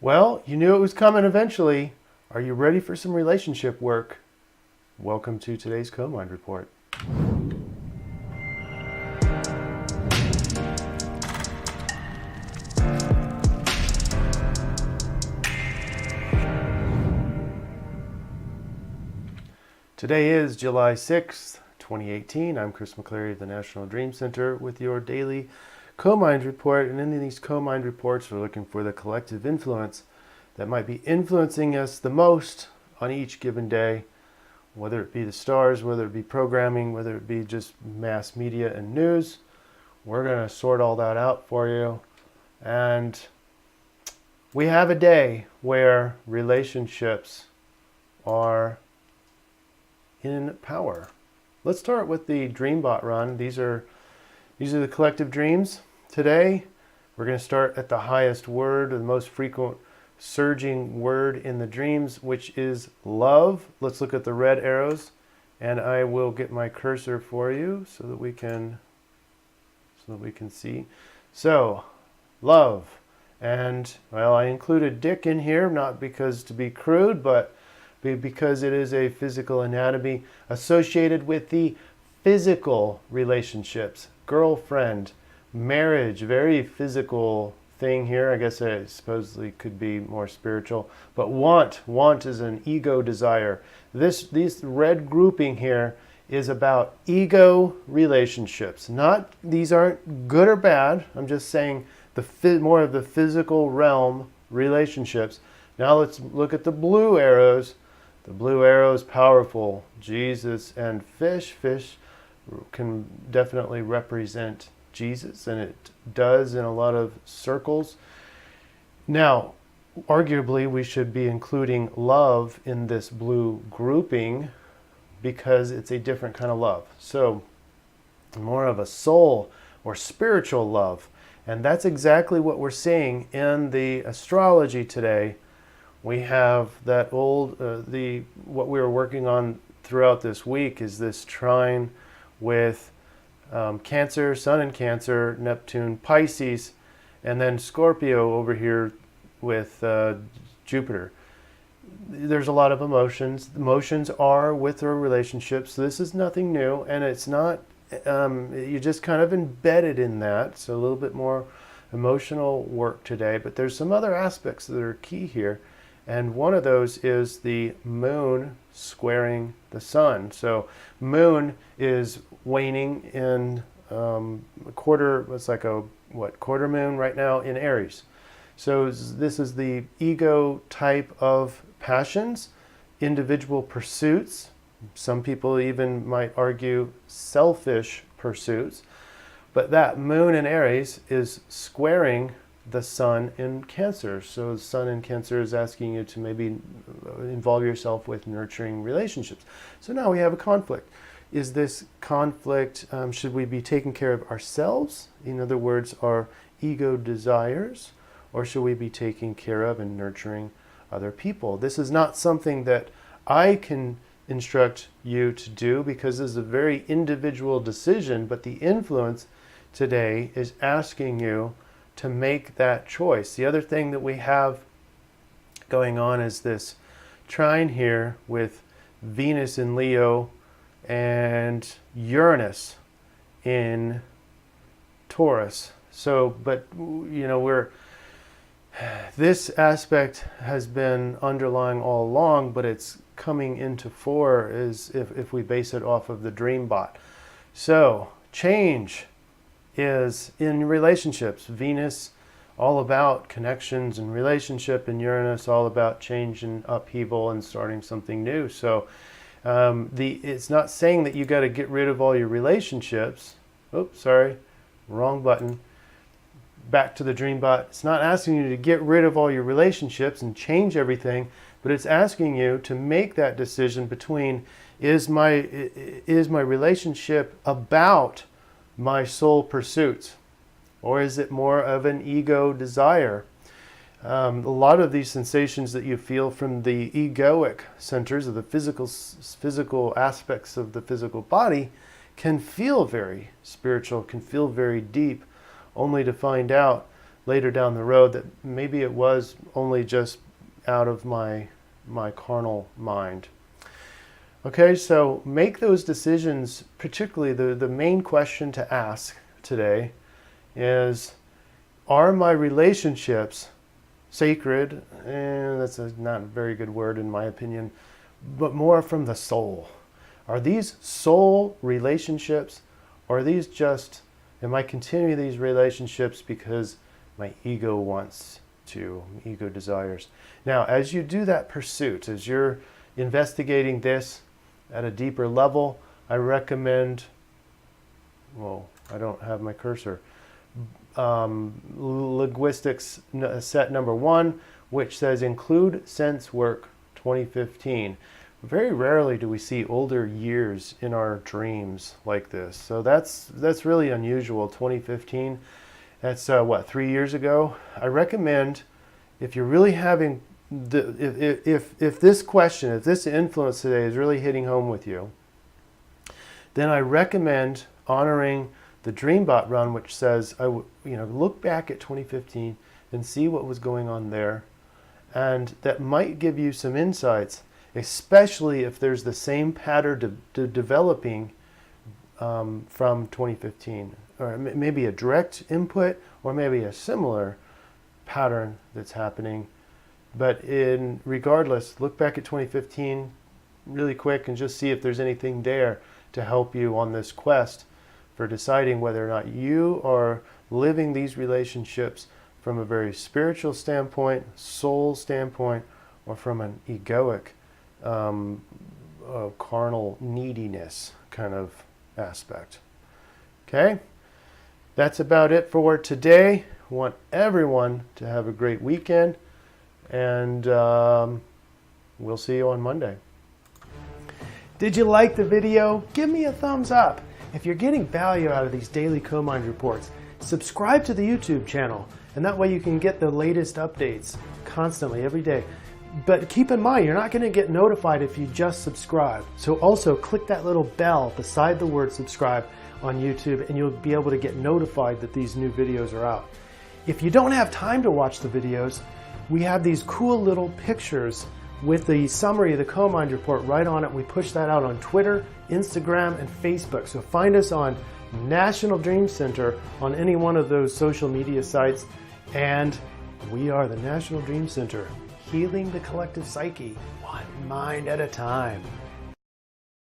Well, you knew it was coming eventually. Are you ready for some relationship work? Welcome to today's Co-Mind Report. Today is July 6th, 2018. I'm Chris McCleary of the NationalDreamCenter with your daily Co-Mind Report. And in these Co-Mind Reports, we're looking for the collective influence that might be influencing us the most on each given day, whether it be the stars, whether it be programming, whether it be just mass media and news. We're going to sort all that out for you. And we have a day where relationships are in power. Let's start with the DreamBot run. These are the collective dreams. Today, we're going to start at the highest word, the most frequent surging word in the dreams, which is love. Let's look at the red arrows, and I will get my cursor for you so that we can see. So, love. And, well, I included dick in here, not because to be crude, but because it is a physical anatomy associated with the physical relationships. Girlfriend, marriage, very physical thing here. I guess it supposedly could be more spiritual. But want is an ego desire. This red grouping here is about ego relationships. These aren't good or bad. I'm just saying more of the physical realm relationships. Now let's look at the blue arrows. The blue arrow is powerful. Jesus and fish. Fish can definitely represent Jesus, and it does in a lot of circles. Now, arguably, we should be including love in this blue grouping because it's a different kind of love. So, more of a soul or spiritual love. And that's exactly what we're seeing in the astrology today. We have that what we were working on throughout this week is this trine with Cancer, Sun in Cancer, Neptune, Pisces, and then Scorpio over here with Jupiter. There's a lot of emotions. Emotions are with our relationships. This is nothing new, and it's not, you're just kind of embedded in that. So a little bit more emotional work today, but there's some other aspects that are key here. And one of those is the moon squaring the sun. So moon is waning in quarter moon right now in Aries. So this is the ego type of passions, individual pursuits. Some people even might argue selfish pursuits. But that moon in Aries is squaring the sun in Cancer. So the sun in Cancer is asking you to maybe involve yourself with nurturing relationships. So now we have a conflict. Is this conflict, should we be taking care of ourselves? In other words, our ego desires, or should we be taking care of and nurturing other people? This is not something that I can instruct you to do because this is a very individual decision, but the influence today is asking you to make that choice. The other thing that we have going on is this trine here with Venus in Leo and Uranus in Taurus. So, but this aspect has been underlying all along, but it's coming into fore is if we base it off of the DreamBot. So, change is in relationships. Venus, all about connections and relationship, and Uranus, all about change and upheaval and starting something new. So it's not saying that you got to get rid of all your relationships. Oops, sorry, wrong button. Back to the DreamBot. It's not asking you to get rid of all your relationships and change everything, but it's asking you to make that decision between is my relationship about my soul pursuits, or is it more of an ego desire? A lot of these sensations that you feel from the egoic centers of the physical aspects of the physical body can feel very spiritual, can feel very deep, only to find out later down the road that maybe it was only just out of my carnal mind. Okay, so make those decisions. Particularly the main question to ask today is, are my relationships sacred? And that's not a very good word in my opinion, but more from the soul. Are these soul relationships, or are these just, am I continuing these relationships because my ego wants to, ego desires? Now, as you do that pursuit, as you're investigating this at a deeper level, I recommend, well, I don't have my cursor, linguistics set number 1, which says include sense work 2015. Very rarely do we see older years in our dreams like this, so that's really unusual. 2015, that's what, 3 years ago. I recommend, if you're really having if this question, if this influence today is really hitting home with you, then I recommend honoring the Dreambot run, which says, look back at 2015 and see what was going on there, and that might give you some insights, especially if there's the same pattern developing from 2015, or maybe a direct input, or maybe a similar pattern that's happening. But regardless, look back at 2015 really quick and just see if there's anything there to help you on this quest for deciding whether or not you are living these relationships from a very spiritual standpoint, soul standpoint, or from an egoic, carnal neediness kind of aspect. Okay? That's about it for today. I want everyone to have a great weekend, and we'll see you on Monday. Did you like the video? Give me a thumbs up. If you're getting value out of these daily co-mind reports, subscribe to the YouTube channel, and that way you can get the latest updates constantly every day. But keep in mind, you're not going to get notified if you just subscribe. So also click that little bell beside the word subscribe on YouTube, and you'll be able to get notified that these new videos are out. If you don't have time to watch the videos, we have these cool little pictures with the summary of the co-mind report right on it. We push that out on Twitter, Instagram, and Facebook. So find us on National Dream Center on any one of those social media sites. And we are the National Dream Center, healing the collective psyche, one mind at a time.